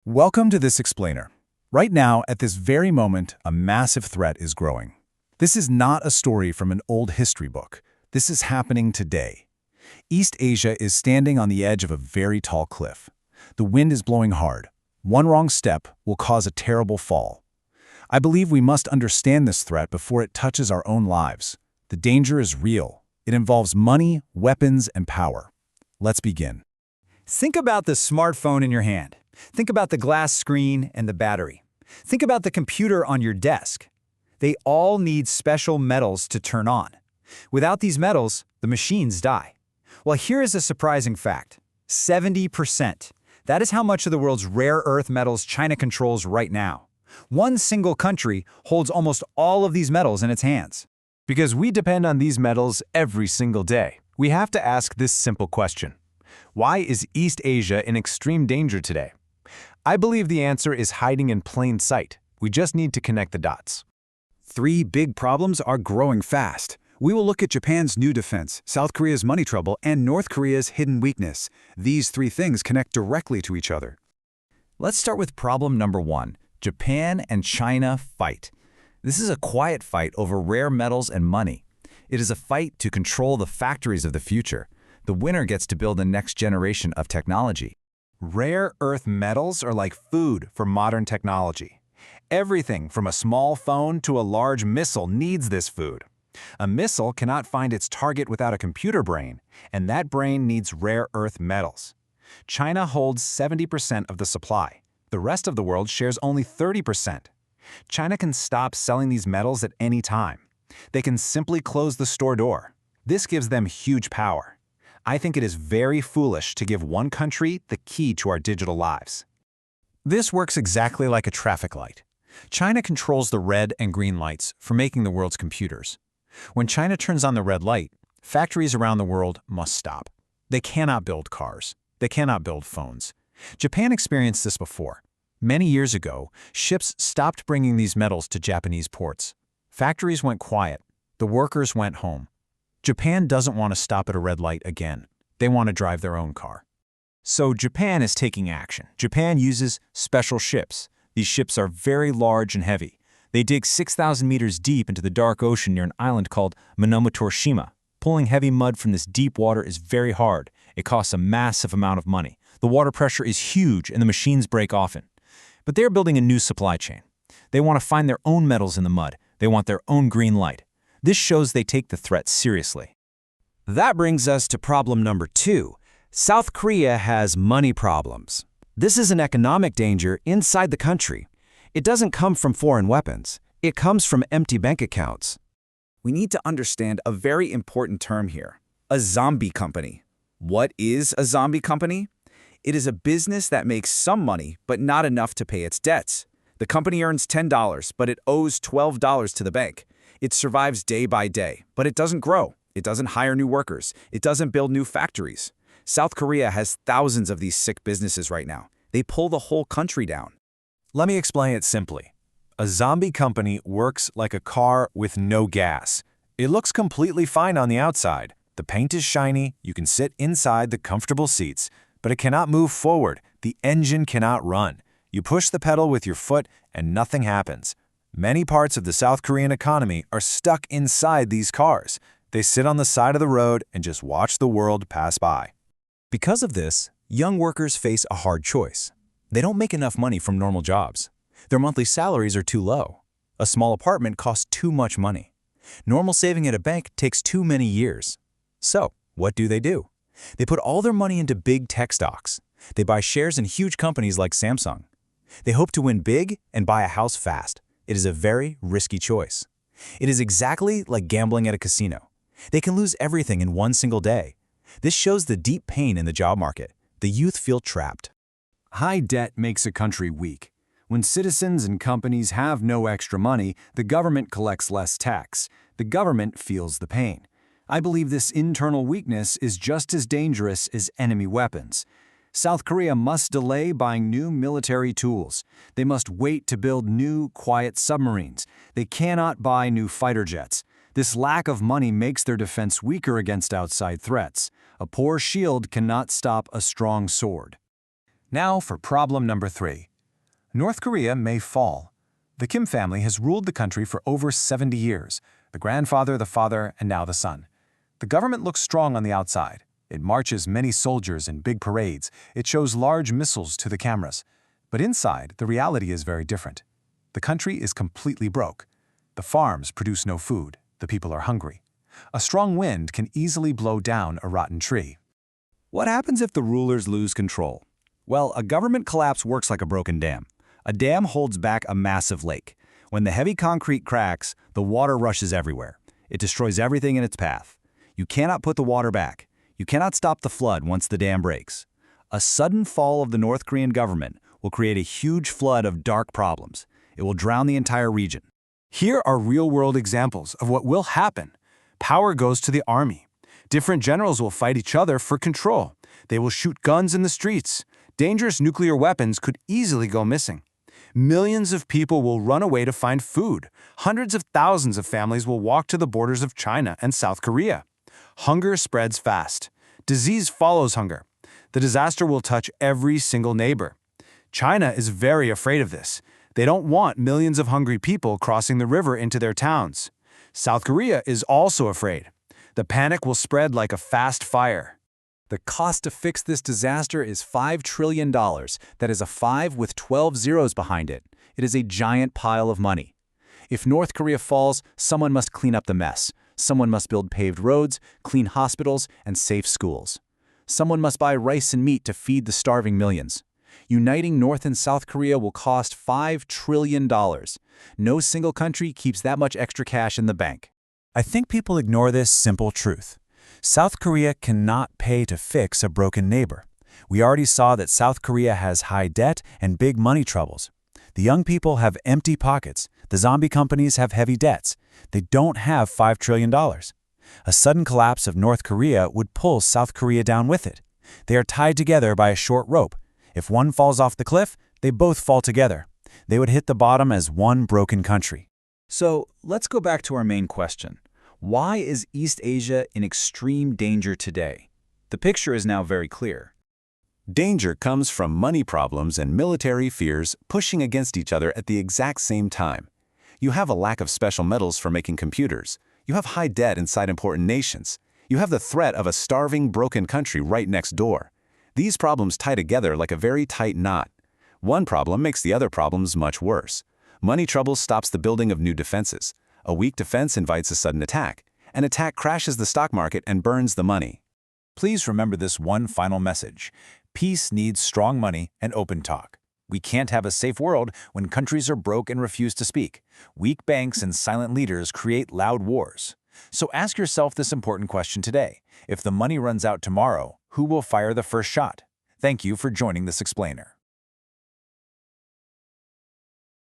Welcome to this explainer. Right now, at this very moment, a massive threat is growing. This is not a story from an old history book. This is happening today. East Asia is standing on the edge of a very tall cliff. The wind is blowing hard. One wrong step will cause a terrible fall. I believe we must understand this threat before it touches our own lives. The danger is real. It involves money, weapons, and power. Let's begin. Think about the smartphone in your hand. Think about the glass screen and the battery. Think about the computer on your desk. They all need special metals to turn on. Without these metals, the machines die. Well, here is a surprising fact. 70%. That is how much of the world's rare earth metals China controls right now. One single country holds almost all of these metals in its hands. Because we depend on these metals every single day, we have to ask this simple question. Why is East Asia in extreme danger today? I believe the answer is hiding in plain sight. We just need to connect the dots. Three big problems are growing fast. We will look at Japan's new defense, South Korea's money trouble, and North Korea's hidden weakness. These three things connect directly to each other. Let's start with problem number 1. Japan and China fight. This is a quiet fight over rare metals and money. It is a fight to control the factories of the future. The winner gets to build the next generation of technology. Rare earth metals are like food for modern technology. Everything from a small phone to a large missile needs this food. A missile cannot find its target without a computer brain, and that brain needs rare earth metals. China holds 70% of the supply. The rest of the world shares only 30%. China can stop selling these metals at any time. They can simply close the store door. This gives them huge power. I think it is very foolish to give one country the key to our digital lives. This works exactly like a traffic light. China controls the red and green lights for making the world's computers. When China turns on the red light, factories around the world must stop. They cannot build cars. They cannot build phones. Japan experienced this before. Many years ago, ships stopped bringing these metals to Japanese ports. Factories went quiet. The workers went home. Japan doesn't want to stop at a red light again. They want to drive their own car. So Japan is taking action. Japan uses special ships. These ships are very large and heavy. They dig 6,000 meters deep into the dark ocean near an island called Minomotorishima. Pulling heavy mud from this deep water is very hard. It costs a massive amount of money. The water pressure is huge and the machines break often. But they're building a new supply chain. They want to find their own metals in the mud. They want their own green light. This shows they take the threat seriously. That brings us to problem number 2. South Korea has money problems. This is an economic danger inside the country. It doesn't come from foreign weapons. It comes from empty bank accounts. We need to understand a very important term here: a zombie company. What is a zombie company? It is a business that makes some money, but not enough to pay its debts. The company earns $10, but it owes $12 to the bank. It survives day by day, but it doesn't grow. It doesn't hire new workers. It doesn't build new factories. South Korea has thousands of these sick businesses right now. They pull the whole country down. Let me explain it simply. A zombie company works like a car with no gas. It looks completely fine on the outside. The paint is shiny, you can sit inside the comfortable seats, but it cannot move forward. The engine cannot run. You push the pedal with your foot and nothing happens. Many parts of the South Korean economy are stuck inside these cars. They sit on the side of the road and just watch the world pass by. Because of this, young workers face a hard choice. They don't make enough money from normal jobs. Their monthly salaries are too low. A small apartment costs too much money. Normal saving at a bank takes too many years. So, what do? They put all their money into big tech stocks. They buy shares in huge companies like Samsung. They hope to win big and buy a house fast. It is a very risky choice. It is exactly like gambling at a casino. They can lose everything in one single day. This shows the deep pain in the job market. The youth feel trapped. High debt makes a country weak. When citizens and companies have no extra money, the government collects less tax. The government feels the pain. I believe this internal weakness is just as dangerous as enemy weapons. South Korea must delay buying new military tools. They must wait to build new, quiet submarines. They cannot buy new fighter jets. This lack of money makes their defense weaker against outside threats. A poor shield cannot stop a strong sword. Now for problem number 3. North Korea may fall. The Kim family has ruled the country for over 70 years, the grandfather, the father, and now the son. The government looks strong on the outside. It marches many soldiers in big parades. It shows large missiles to the cameras. But inside, the reality is very different. The country is completely broke. The farms produce no food. The people are hungry. A strong wind can easily blow down a rotten tree. What happens if the rulers lose control? Well, a government collapse works like a broken dam. A dam holds back a massive lake. When the heavy concrete cracks, the water rushes everywhere. It destroys everything in its path. You cannot put the water back. You cannot stop the flood once the dam breaks. A sudden fall of the North Korean government will create a huge flood of dark problems. It will drown the entire region. Here are real-world examples of what will happen. Power goes to the army. Different generals will fight each other for control. They will shoot guns in the streets. Dangerous nuclear weapons could easily go missing. Millions of people will run away to find food. Hundreds of thousands of families will walk to the borders of China and South Korea. Hunger spreads fast. Disease follows hunger. The disaster will touch every single neighbor. China is very afraid of this. They don't want millions of hungry people crossing the river into their towns. South Korea is also afraid. The panic will spread like a fast fire. The cost to fix this disaster is $5 trillion. That is a 5 with 12 zeros behind it. It is a giant pile of money. If North Korea falls, someone must clean up the mess. Someone must build paved roads, clean hospitals, and safe schools. Someone must buy rice and meat to feed the starving millions. Uniting North and South Korea will cost $5 trillion. No single country keeps that much extra cash in the bank. I think people ignore this simple truth. South Korea cannot pay to fix a broken neighbor. We already saw that South Korea has high debt and big money troubles. The young people have empty pockets. The zombie companies have heavy debts. They don't have $5 trillion. A sudden collapse of North Korea would pull South Korea down with it. They are tied together by a short rope. If one falls off the cliff, they both fall together. They would hit the bottom as one broken country. So let's go back to our main question. Why is East Asia in extreme danger today? The picture is now very clear. Danger comes from money problems and military fears pushing against each other at the exact same time. You have a lack of special metals for making computers. You have high debt inside important nations. You have the threat of a starving, broken country right next door. These problems tie together like a very tight knot. One problem makes the other problems much worse. Money trouble stops the building of new defenses. A weak defense invites a sudden attack. An attack crashes the stock market and burns the money. Please remember this one final message. Peace needs strong money and open talk. We can't have a safe world when countries are broke and refuse to speak. Weak banks and silent leaders create loud wars. So ask yourself this important question today. If the money runs out tomorrow, who will fire the first shot? Thank you for joining this explainer.